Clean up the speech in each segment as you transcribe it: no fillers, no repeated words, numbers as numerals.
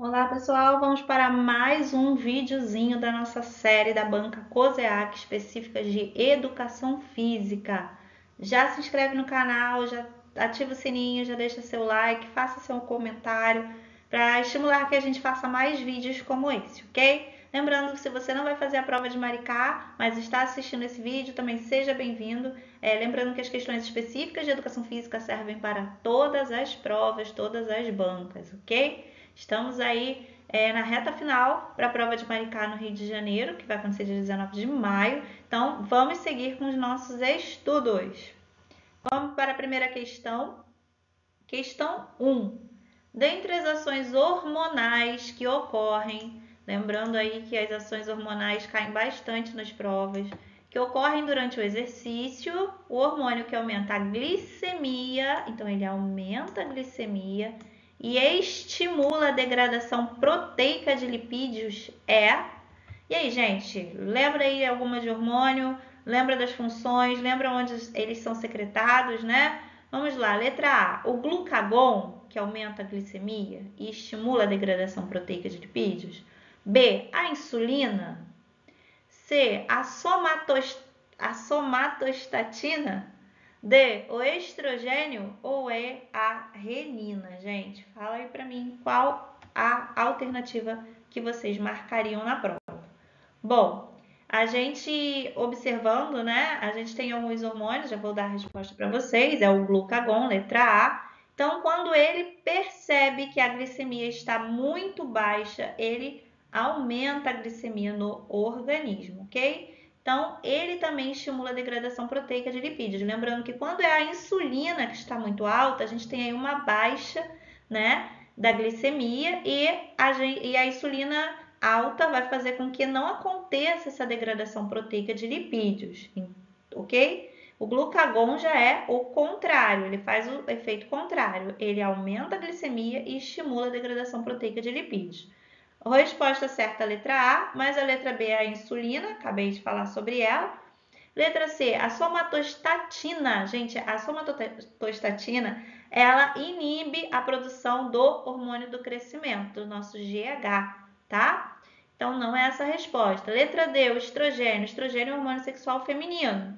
Olá pessoal, vamos para mais um videozinho da nossa série da banca COSEAC específica de Educação Física. Já se inscreve no canal, já ativa o sininho, já deixa seu like, faça seu comentário para estimular que a gente faça mais vídeos como esse, ok? Lembrando que se você não vai fazer a prova de Maricá, mas está assistindo esse vídeo, também seja bem-vindo. Lembrando que as questões específicas de Educação Física servem para todas as provas, todas as bancas, ok? Estamos aí na reta final para a prova de Maricá no Rio de Janeiro, que vai acontecer dia 19 de maio. Então, vamos seguir com os nossos estudos. Vamos para a primeira questão. Questão 1. Dentre as ações hormonais que ocorrem, lembrando aí que as ações hormonais caem bastante nas provas, que ocorrem durante o exercício, o hormônio que aumenta a glicemia, então ele aumenta a glicemia e estimula a degradação proteica de lipídios é. E aí, gente, lembra aí alguma de hormônio? Lembra das funções? Lembra onde eles são secretados, né? Vamos lá, letra A, o glucagon, que aumenta a glicemia e estimula a degradação proteica de lipídios. B, a insulina. C, a somatostatina. D, o estrogênio ou é a renina? Gente, fala aí para mim qual a alternativa que vocês marcariam na prova. Bom, a gente observando, né? A gente tem alguns hormônios, já vou dar a resposta para vocês, é o glucagon, letra A. Então, quando ele percebe que a glicemia está muito baixa, ele aumenta a glicemia no organismo, ok? Então, ele também estimula a degradação proteica de lipídios. Lembrando que quando é a insulina que está muito alta, a gente tem aí uma baixa, né, da glicemia e a insulina alta vai fazer com que não aconteça essa degradação proteica de lipídios, ok? O glucagon já é o contrário, ele faz o efeito contrário, ele aumenta a glicemia e estimula a degradação proteica de lipídios. A resposta certa é a letra A, mas a letra B é a insulina, acabei de falar sobre ela. Letra C, a somatostatina. Gente, a somatostatina, ela inibe a produção do hormônio do crescimento, do nosso GH, tá? Então, não é essa a resposta. Letra D, o estrogênio. Estrogênio é o hormônio sexual feminino.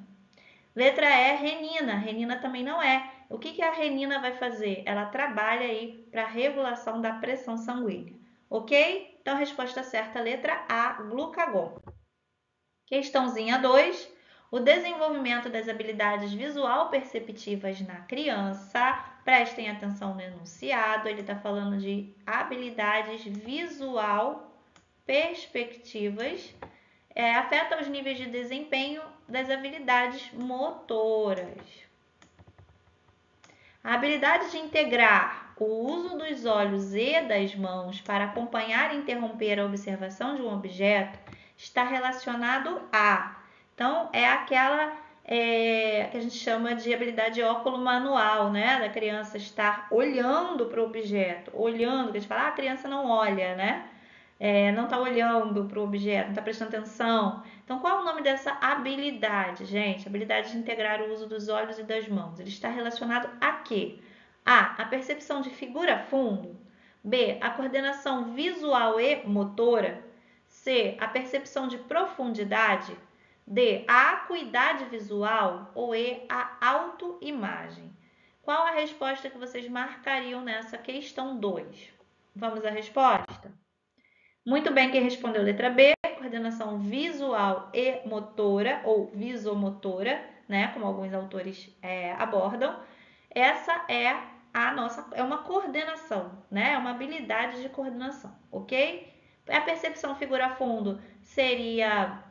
Letra E, renina. Renina também não é. O que a renina vai fazer? Ela trabalha aí para a regulação da pressão sanguínea, ok? Então, a resposta certa, letra A, glucagon. Questãozinha 2. O desenvolvimento das habilidades visual-perceptivas na criança. Prestem atenção no enunciado, ele está falando de habilidades visual-perspectivas. Afeta os níveis de desempenho das habilidades motoras. A habilidade de integrar o uso dos olhos e das mãos para acompanhar e interromper a observação de um objeto está relacionado a. Então, é aquela que a gente chama de habilidade óculo-manual, né? Da criança estar olhando para o objeto, olhando, que a gente fala, a criança não olha, né? Não está olhando para o objeto, não está prestando atenção. Então, qual é o nome dessa habilidade, gente? Habilidade de integrar o uso dos olhos e das mãos. Ele está relacionado a quê? A percepção de figura-fundo. B, a coordenação visual e motora. C, a percepção de profundidade. D, a acuidade visual. Ou E, a autoimagem. Qual a resposta que vocês marcariam nessa questão 2? Vamos à resposta? Muito bem, quem respondeu letra B, coordenação visual e motora, ou visomotora, né, como alguns autores abordam. Essa é uma coordenação, né, é uma habilidade de coordenação, ok? A percepção figura-fundo seria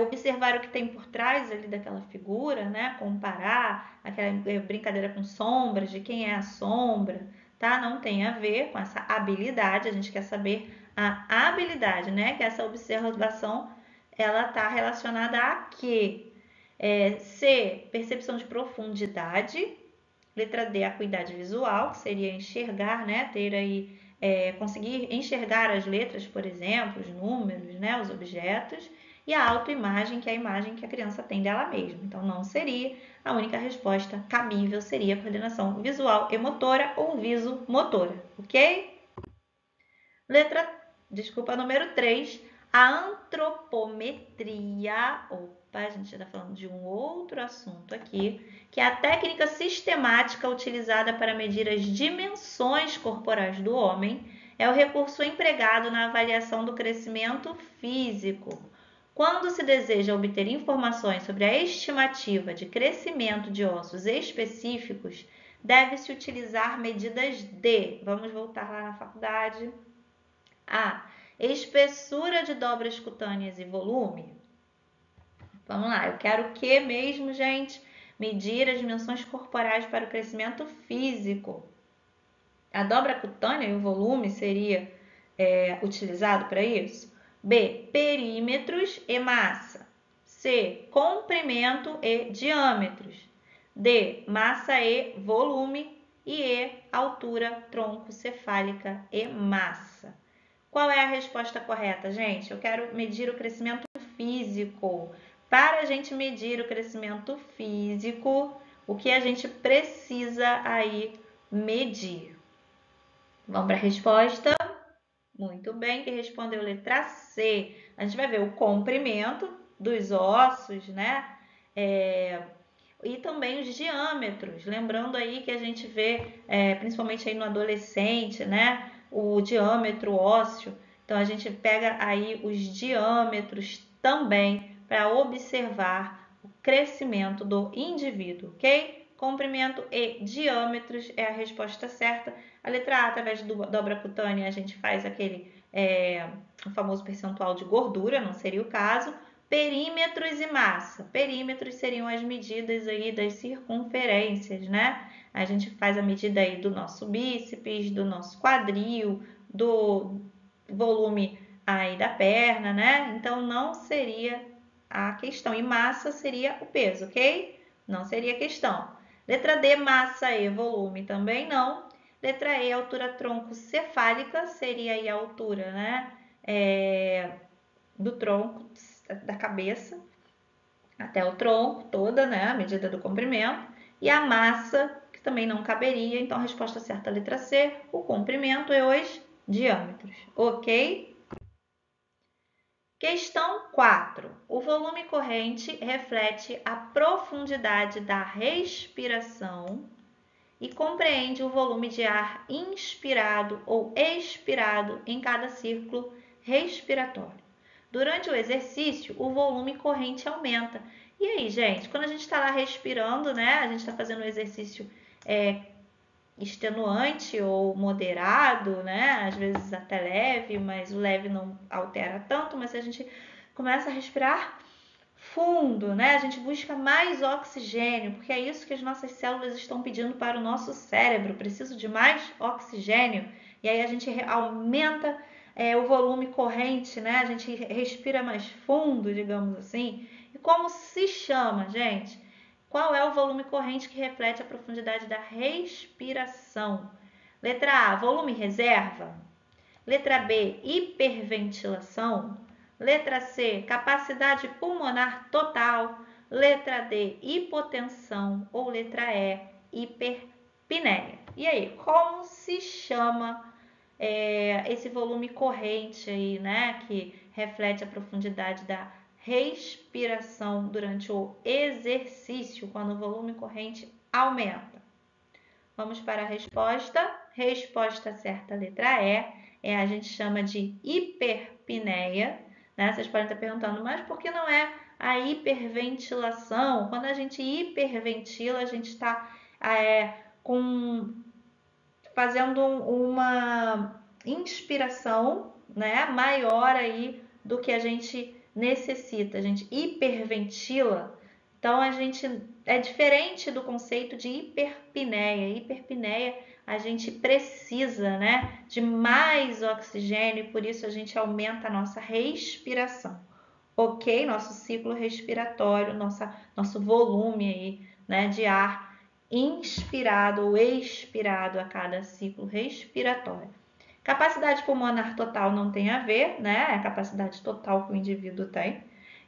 observar o que tem por trás ali daquela figura, né? Comparar aquela brincadeira com sombras, de quem é a sombra, tá? Não tem a ver com essa habilidade, a gente quer saber a habilidade, né? Que essa observação, ela tá relacionada a quê? C, percepção de profundidade. Letra D, acuidade visual, que seria enxergar, né? Ter aí, conseguir enxergar as letras, por exemplo, os números, né? Os objetos. E a autoimagem, que é a imagem que a criança tem dela mesma. Então, não seria a única resposta cabível, seria a coordenação visual e motora ou visomotora, ok? Número 3, a antropometria. Opa, a gente está falando de um outro assunto aqui, que é a técnica sistemática utilizada para medir as dimensões corporais do homem. É o recurso empregado na avaliação do crescimento físico. Quando se deseja obter informações sobre a estimativa de crescimento de ossos específicos, deve-se utilizar medidas de, vamos voltar lá na faculdade, a espessura de dobras cutâneas e volume. Vamos lá, eu quero o que mesmo, gente? Medir as dimensões corporais para o crescimento físico. A dobra cutânea e o volume seria utilizado para isso? B, perímetros e massa. C, comprimento e diâmetros. D, massa e volume. E E, altura troncocefálica e massa. Qual é a resposta correta, gente? Eu quero medir o crescimento físico. Para a gente medir o crescimento físico, o que a gente precisa aí medir? Vamos para a resposta? Muito bem, que respondeu letra C. A gente vai ver o comprimento dos ossos, né? E também os diâmetros. Lembrando aí que a gente vê, principalmente aí no adolescente, né? O diâmetro ósseo. Então, a gente pega aí os diâmetros também para observar o crescimento do indivíduo, ok? Comprimento e diâmetros é a resposta certa. A letra A, através do dobra cutânea, a gente faz aquele o famoso percentual de gordura, não seria o caso. Perímetros e massa. Perímetros seriam as medidas aí das circunferências, né? A gente faz a medida aí do nosso bíceps, do nosso quadril, do volume aí da perna, né? Então, não seria a questão. E massa seria o peso, ok? Não seria a questão. Letra D, massa e volume também não. Letra E, altura troncocefálica, seria aí a altura, né? Do tronco, da cabeça até o tronco toda, né? A medida do comprimento. E a massa, que também não caberia. Então, a resposta certa, a letra C, o comprimento e os diâmetros. Ok? Questão 4. O volume corrente reflete a profundidade da respiração e compreende o volume de ar inspirado ou expirado em cada círculo respiratório. Durante o exercício, o volume corrente aumenta. E aí, gente, quando a gente está lá respirando, né? A gente está fazendo um exercício extenuante ou moderado, né? Às vezes até leve, mas o leve não altera tanto. Mas se a gente começa a respirar fundo, né? A gente busca mais oxigênio, porque é isso que as nossas células estão pedindo para o nosso cérebro. Preciso de mais oxigênio. E aí a gente aumenta o volume corrente, né? A gente respira mais fundo, digamos assim. E como se chama, gente? Qual é o volume corrente que reflete a profundidade da respiração? Letra A, volume reserva. Letra B, hiperventilação. Letra C, capacidade pulmonar total. Letra D, hipotensão. Ou letra E, hiperpneia. E aí, como se chama esse volume corrente aí, né? Que reflete a profundidade da respiração durante o exercício, quando o volume corrente aumenta. Vamos para a resposta. Resposta certa, letra E. A gente chama de hiperpneia. Né? Vocês podem estar perguntando, mas por que não é a hiperventilação? Quando a gente hiperventila, a gente está fazendo uma inspiração, né, maior aí do que a gente necessita. A gente hiperventila. Então, a gente é diferente do conceito de hiperpneia. Hiperpneia, a gente precisa, né, de mais oxigênio e por isso a gente aumenta a nossa respiração. Ok? Nosso ciclo respiratório, nosso volume aí, né, de ar inspirado ou expirado a cada ciclo respiratório. Capacidade pulmonar total não tem a ver, né? É a capacidade total que o indivíduo tem.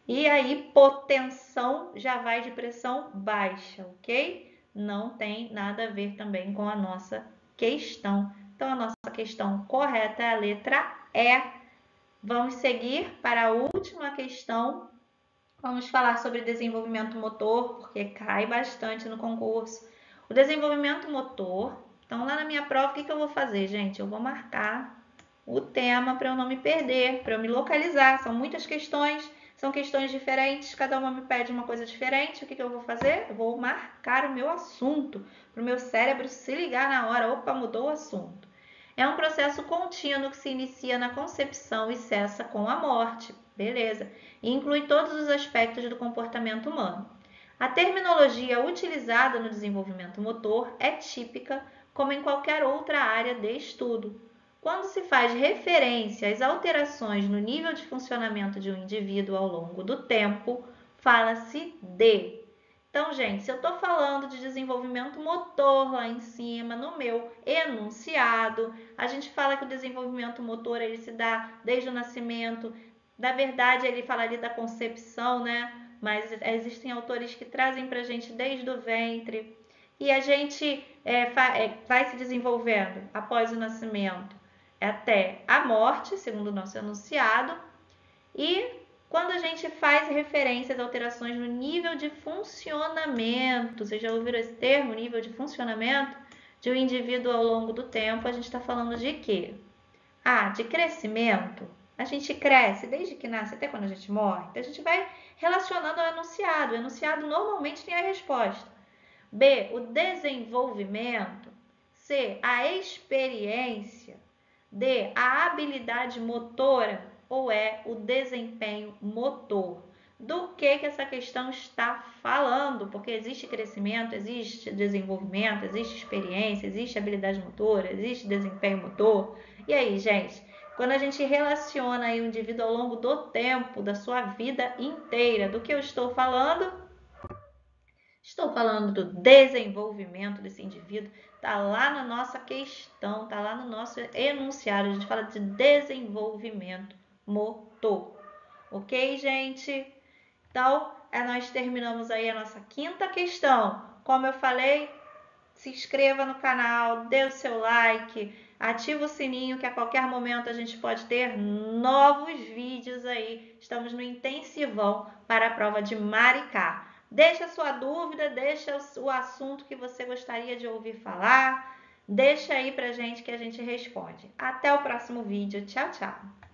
E a hipotensão já vai de pressão baixa, ok? Não tem nada a ver também com a nossa questão. Então, a nossa questão correta é a letra E. Vamos seguir para a última questão. Vamos falar sobre desenvolvimento motor, porque cai bastante no concurso. O desenvolvimento motor. Então, lá na minha prova, o que eu vou fazer, gente? Eu vou marcar o tema para eu não me perder, para eu me localizar. São muitas questões, são questões diferentes, cada uma me pede uma coisa diferente. O que eu vou fazer? Eu vou marcar o meu assunto, para o meu cérebro se ligar na hora. Opa, mudou o assunto. É um processo contínuo que se inicia na concepção e cessa com a morte. Beleza. E inclui todos os aspectos do comportamento humano. A terminologia utilizada no desenvolvimento motor é típica, como em qualquer outra área de estudo. Quando se faz referência às alterações no nível de funcionamento de um indivíduo ao longo do tempo, fala-se de. Então, gente, se eu estou falando de desenvolvimento motor lá em cima, no meu enunciado, a gente fala que o desenvolvimento motor ele se dá desde o nascimento. Na verdade, ele fala ali da concepção, né? Mas existem autores que trazem para a gente desde o ventre. E a gente vai se desenvolvendo após o nascimento até a morte, segundo o nosso enunciado. E quando a gente faz referência às alterações no nível de funcionamento, vocês já ouviram esse termo, nível de funcionamento de um indivíduo ao longo do tempo, a gente está falando de quê? De crescimento. A gente cresce desde que nasce até quando a gente morre. Então, a gente vai relacionando ao enunciado. O enunciado normalmente tem a resposta. B, o desenvolvimento. C, a experiência. D, a habilidade motora. Ou é o desempenho motor. Do que essa questão está falando? Porque existe crescimento, existe desenvolvimento, existe experiência, existe habilidade motora, existe desempenho motor. E aí, gente, quando a gente relaciona aí o indivíduo ao longo do tempo, da sua vida inteira, do que eu estou falando? Estou falando do desenvolvimento desse indivíduo. Está lá na nossa questão, está lá no nosso enunciado. A gente fala de desenvolvimento motor. Ok, gente? Então, nós terminamos aí a nossa quinta questão. Como eu falei, se inscreva no canal, dê o seu like, ativa o sininho que a qualquer momento a gente pode ter novos vídeos aí. Estamos no intensivão para a prova de Maricá. Deixa a sua dúvida, deixa o assunto que você gostaria de ouvir falar. Deixa aí pra gente que a gente responde. Até o próximo vídeo. Tchau, tchau.